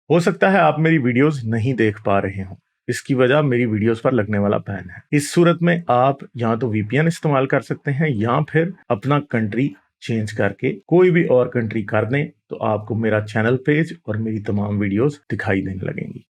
हो सकता है आप मेरी वीडियोस नहीं देख पा रहे हो। इसकी वजह मेरी वीडियोस पर लगने वाला बैन है। इस सूरत में आप या तो वीपीएन इस्तेमाल कर सकते हैं या फिर अपना कंट्री चेंज करके कोई भी और कंट्री कर दें, तो आपको मेरा चैनल पेज और मेरी तमाम वीडियोस दिखाई देने लगेंगी।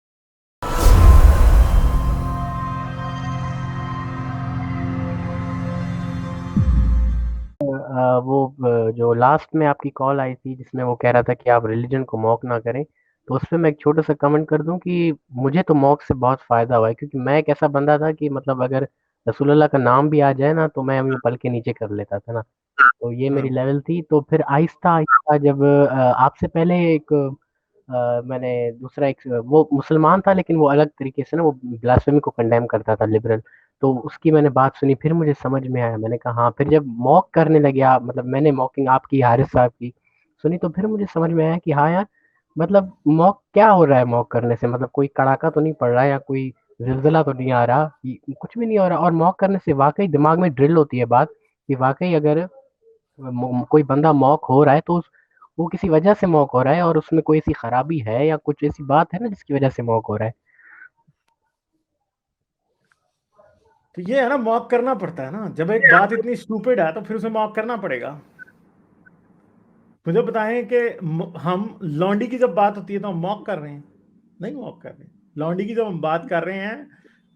जो लास्ट में आपकी कॉल आई थी जिसमें वो कह रहा था कि आप रिलीजन को मॉक ना करें, तो उस पे मैं एक छोटा सा कमेंट कर दूं कि मुझे तो मॉक से बहुत फ़ायदा हुआ है, क्योंकि मैं एक ऐसा बंदा था कि मतलब अगर रसूलुल्लाह का नाम भी आ जाए ना तो मैं यूं पल के नीचे कर लेता था ना। तो ये मेरी हाँ, लेवल थी। तो फिर आहिस्ता आहिस्ता जब आपसे पहले एक मैंने दूसरा एक वो मुसलमान था, लेकिन वो अलग तरीके से ना वो ब्लास्फेमी को कंडेम करता था, लिबरल। तो उसकी मैंने बात सुनी, फिर मुझे समझ में आया। मैंने कहा हाँ। फिर जब मॉक करने लगे आप, मतलब मैंने मॉकिंग आपकी हारिस साहब की सुनी, तो फिर मुझे समझ में आया कि हाँ यार, मतलब मॉक क्या हो रहा है। मॉक करने से मतलब कोई कड़ाका तो नहीं पड़ रहा है या कोई जिलजिला तो नहीं आ रहा, कुछ भी नहीं हो रहा। और मॉक करने से वाकई दिमाग में ड्रिल होती है बात कि वाकई अगर कोई बंदा मॉक हो रहा है तो वो किसी वजह से मॉक हो रहा है, और उसमें कोई ऐसी खराबी है या कुछ ऐसी बात है ना जिसकी वजह से मॉक हो रहा है। तो ये है ना, मॉक करना पड़ता है ना। जब एक बात इतनी स्टूपिड है तो फिर उसे मॉक करना पड़ेगा। मुझे बताएं कि हम लौंडी की जब बात होती है तो हम मॉक कर रहे हैं? नहीं मॉक कर रहे। लौंडी की जब हम बात कर रहे हैं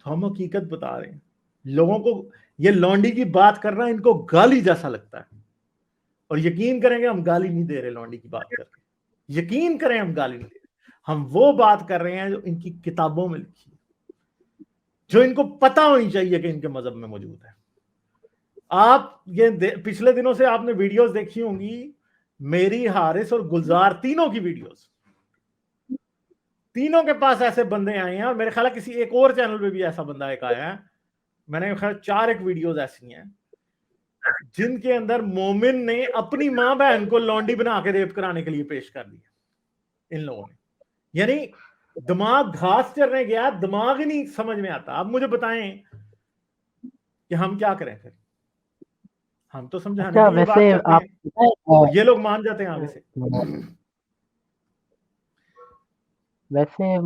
तो हम हकीकत बता रहे हैं लोगों को। ये लौंडी की बात करना इनको गाली जैसा लगता है, और यकीन करेंगे हम गाली नहीं दे रहे लौंडी की बात करके। यकीन करें हम गाली नहीं दे रहे, हम वो बात कर रहे हैं जो इनकी किताबों में लिखी है, जो इनको पता होनी चाहिए कि इनके मजहब में मौजूद है। आप ये पिछले दिनों से आपने वीडियोस देखी होंगी, मेरी, हारिस और गुलजार तीनों की वीडियोस। तीनों के पास ऐसे बंदे आए हैं, और मेरे ख्याल है किसी एक और चैनल पे भी ऐसा बंदा एक आया है। मैंने ख्याल 4 एक वीडियोस ऐसी हैं जिनके अंदर मोमिन ने अपनी मां बहन को लौंडी बना के रेप कराने के लिए पेश कर दिया इन लोगों ने। यानी दिमाग घास चरने गया, दिमाग ही नहीं समझ में आता। अब मुझे बताएं कि हम क्या करें फिर? हम तो समझाने अच्छा, की ये बात वैसे करते आप हैं और ये लोग मान जाते हैं आगे से। वैसे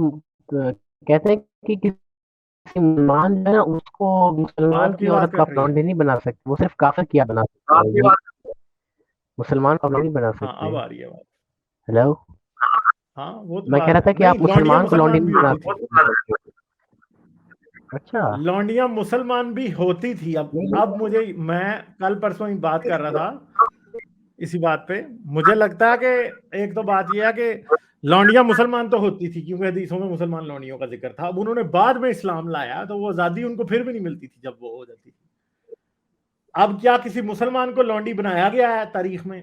कहते हैं कि किसी मुसलमान जो है ना उसको मुसलमान आपकी की आवाज औरत को कट आप रही है। लौंडी नहीं बना सकते, वो सिर्फ काफिर किया बना सकते हैं जी। मुसलमान को आप लौंडी बना हाँ, सकते अब हैं। आ रही है आवाज। हेलो। हाँ, वो तो मैं कह बात रहा है। था कि नहीं, आप लौंडियां मुसलमान को लौंडी मुसलमान नहीं भी बना होती थी। सकते। अच्छा। लौंडियां मुसलमान भी होती थी। अब मुझे, मैं कल परसों ही बात कर रहा था इसी बात पे। मुझे लगता है कि एक तो बात यह है कि लौंडियां मुसलमान तो होती थी क्योंकि हदीसों में मुसलमान लौंडियों का जिक्र था। अब उन्होंने बाद में इस्लाम लाया तो वो आजादी उनको फिर भी नहीं मिलती थी जब वो हो जाती थी। अब क्या किसी मुसलमान को लौंडी बनाया गया है तारीख में?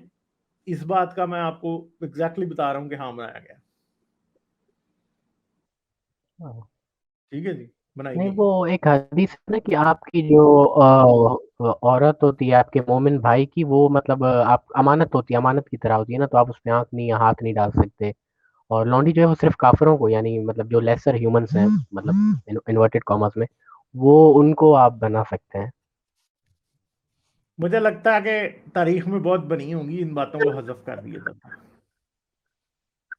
इस बात का मैं आपको एग्जैक्टली बता रहा हूं कि हाँ, बनाया गया। हाँ। ठीक है जी, बनाई नहीं, गई वो है। एक हदीस है ना कि आपकी जो औरत होती है आपके मोमिन भाई की, वो मतलब आप अमानत होती है, अमानत की तरह होती है ना, तो आप उस पे आंख नहीं या हाथ नहीं डाल सकते। और लॉन्डी जो है वो सिर्फ काफिरों को, यानी मतलब जो लेसर ह्यूमंस हैं, मतलब इन्वर्टेड कॉमर्स में, वो उनको आप बना सकते हैं। मुझे लगता है कि तारीख में बहुत बनी होंगी, इन बातों को हजफ कर दिया जाता है।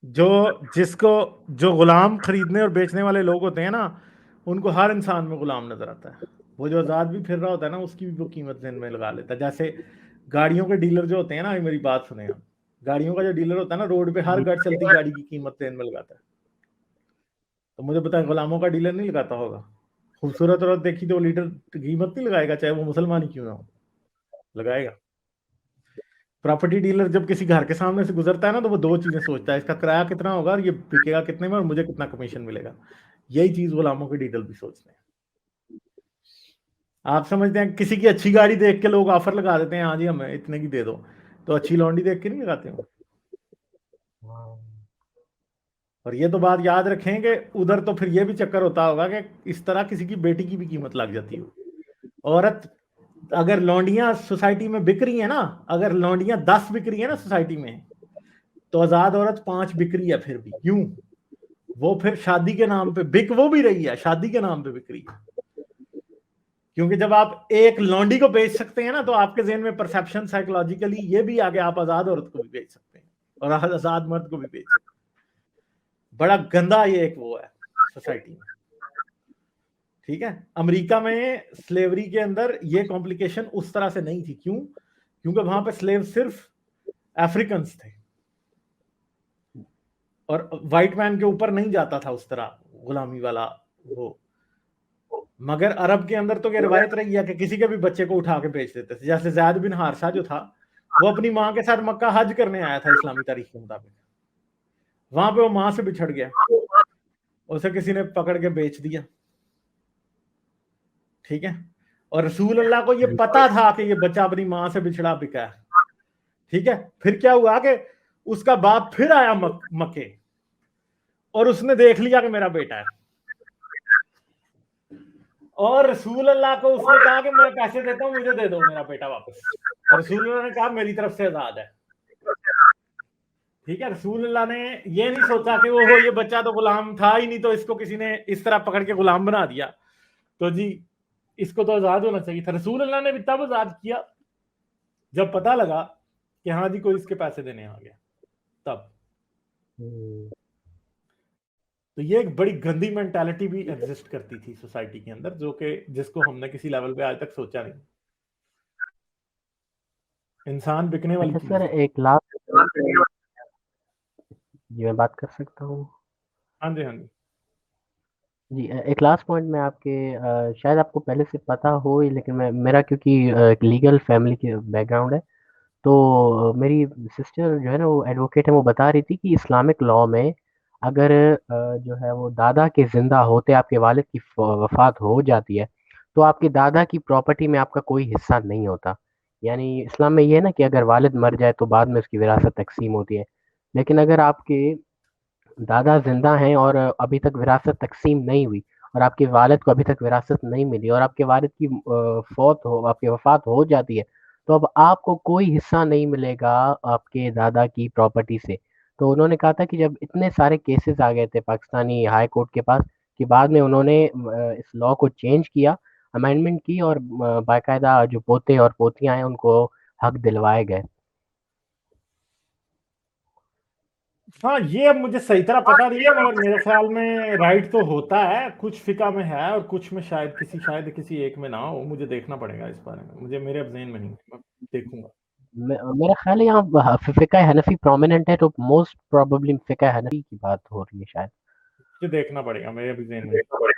जो जिसको जो गुलाम खरीदने और बेचने वाले लोग होते हैं ना, उनको हर इंसान में गुलाम नजर आता है। वो जो आज़ाद भी फिर रहा होता है ना, उसकी भी वो कीमत ज़हन में लगा लेता है। जैसे गाड़ियों के डीलर जो होते हैं ना, मेरी बात सुने आप। गाड़ियों का जो डीलर होता है ना, रोड पे हर जी। गाड़ी चलती गाड़ी की कीमत ज़हन में लगाता है। तो मुझे पता है गुलामों का डीलर नहीं लगाता होगा। खूबसूरत औरत देखी तो वो लीटर कीमत नहीं लगाएगा, चाहे वो मुसलमान ही क्यों ना हो, लगाएगा। प्रॉपर्टी डीलर जब किसी घर के सामने से गुजरता है ना, तो वो दो चीजें सोचता है, इसका किराया कितना होगा और ये बिकेगा कितने में और मुझे कितना कमीशन मिलेगा। यही चीज गुलामों के डीलर भी सोचते हैं। आप समझते हैं किसी की अच्छी गाड़ी देख के लोग ऑफर लगा देते हैं, हाँ जी हमें इतने की दे दो। तो अच्छी लौंडी देख के नहीं लगाते हो। हाँ। और ये तो बात याद रखें कि उधर तो फिर ये भी चक्कर होता होगा कि इस तरह किसी की बेटी की भी कीमत लग जाती हो। औरत, अगर लौंडियां सोसाइटी में बिक रही है ना, अगर लौंडियां 10 बिक रही है ना सोसाइटी में, तो आजाद औरत 5 बिक रही है। फिर भी क्यों? वो फिर शादी के नाम पे बिक वो भी रही है, शादी के नाम पे बिक रही है। क्योंकि जब आप एक लौंडी को बेच सकते हैं ना, तो आपके जहन में परसेप्शन साइकोलॉजिकली ये भी आगे आप आजाद औरत को भी बेच सकते हैं और आजाद मर्द को भी बेच सकते हैं। बड़ा गंदा ये एक वो है सोसाइटी में, ठीक है। अमेरिका में स्लेवरी के अंदर ये कॉम्प्लिकेशन उस तरह से नहीं थी। क्यों? क्योंकि वहां पे स्लेव सिर्फ अफ्रीकन थे और व्हाइट मैन के ऊपर नहीं जाता था उस तरह गुलामी वाला वो। मगर अरब के अंदर तो ये रिवायत रही है कि किसी के भी बच्चे को उठा के बेच देते थे। जैसे ज़ैद बिन हारसा जो था, वो अपनी माँ के साथ मक्का हज करने आया था इस्लामी तारीख के मुताबिक। वहां पे वो माँ से बिछड़ गया, उसे किसी ने पकड़ के बेच दिया, ठीक है। और रसूल अल्लाह को ये पता था कि ये बच्चा अपनी माँ से बिछड़ा बिका है, ठीक है। फिर क्या हुआ कि उसका बाप फिर आया मक्के और उसने देख लिया कि मेरा बेटा है, और रसूल अल्लाह को उसने कहा कि मैं पैसे देता हूं, मुझे दे दो मेरा बेटा वापस। तो रसूल अल्लाह ने कहा मेरी तरफ से आजाद है, ठीक है। रसूल अल्लाह ने ये नहीं सोचा कि वो ये बच्चा तो गुलाम था ही नहीं, तो इसको किसी ने इस तरह पकड़ के गुलाम बना दिया, तो जी इसको तो आजाद होना चाहिए था। रसूल अल्लाह ने भी तब आजाद किया जब पता लगा कि हाँ जी कोई इसके पैसे देने आ गया, तब। तो ये एक बड़ी गंदी मेंटालिटी भी एग्जिस्ट करती थी सोसाइटी के अंदर, जो कि जिसको हमने किसी लेवल पे आज तक सोचा नहीं। इंसान बिकने वाली अच्छा चीज सर, है। एक लास्ट जी मैं बात कर सकता हूँ? हाँ जी, हाँ जी। जी एक लास्ट पॉइंट मैं आपके शायद आपको पहले से पता हो ही, लेकिन मेरा क्योंकि एक लीगल फैमिली की बैकग्राउंड है, तो मेरी सिस्टर जो है ना वो एडवोकेट है, वो बता रही थी कि इस्लामिक लॉ में अगर जो है वो दादा के जिंदा होते आपके वालिद की वफात हो जाती है, तो आपके दादा की प्रॉपर्टी में आपका कोई हिस्सा नहीं होता। यानी इस्लाम में ये है ना कि अगर वालिद मर जाए तो बाद में उसकी विरासत तकसीम होती है, लेकिन अगर आपके दादा जिंदा हैं और अभी तक विरासत तकसीम नहीं हुई, और आपके वालिद को अभी तक विरासत नहीं मिली, और आपके वालिद की आपकी वफात हो जाती है, तो अब आपको कोई हिस्सा नहीं मिलेगा आपके दादा की प्रॉपर्टी से। तो उन्होंने कहा था कि जब इतने सारे केसेस आ गए थे पाकिस्तानी हाई कोर्ट के पास, कि बाद में उन्होंने इस लॉ को चेंज किया, अमेंडमेंट की, और बाकायदा जो पोते और पोतियां हैं उनको हक दिलवाए गए। हाँ, ये अब मुझे सही तरह पता नहीं है, मगर मेरे ख्याल में राइट तो होता है, कुछ फिका में है और कुछ में शायद किसी एक में ना हो। मुझे देखना पड़ेगा इस बारे में, मुझे मेरे अब ज़हन में नहीं है, मैं देखूंगा। मेरा ख्याल है यहाँ फिका हनफी प्रोमिनेंट है, तो मोस्ट प्रोबेबली फिका हनफी की बात हो रही है शायद। मुझे देखना पड़ेगा, मेरे अभी ज़हन में नहीं।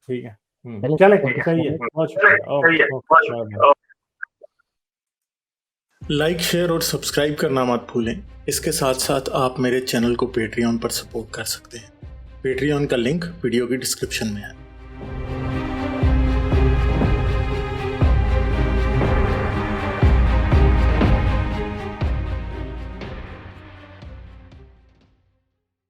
ठीक है। चलिए चले, थैंक यू सही सो है, मच। बहुत शुक्रिया। Okay okay, bye. Like, share और सब्सक्राइब करना मत भूलें। इसके साथ साथ आप मेरे चैनल को पेट्रियन पर सपोर्ट कर सकते हैं। पेट्रियन का लिंक वीडियो की डिस्क्रिप्शन में है।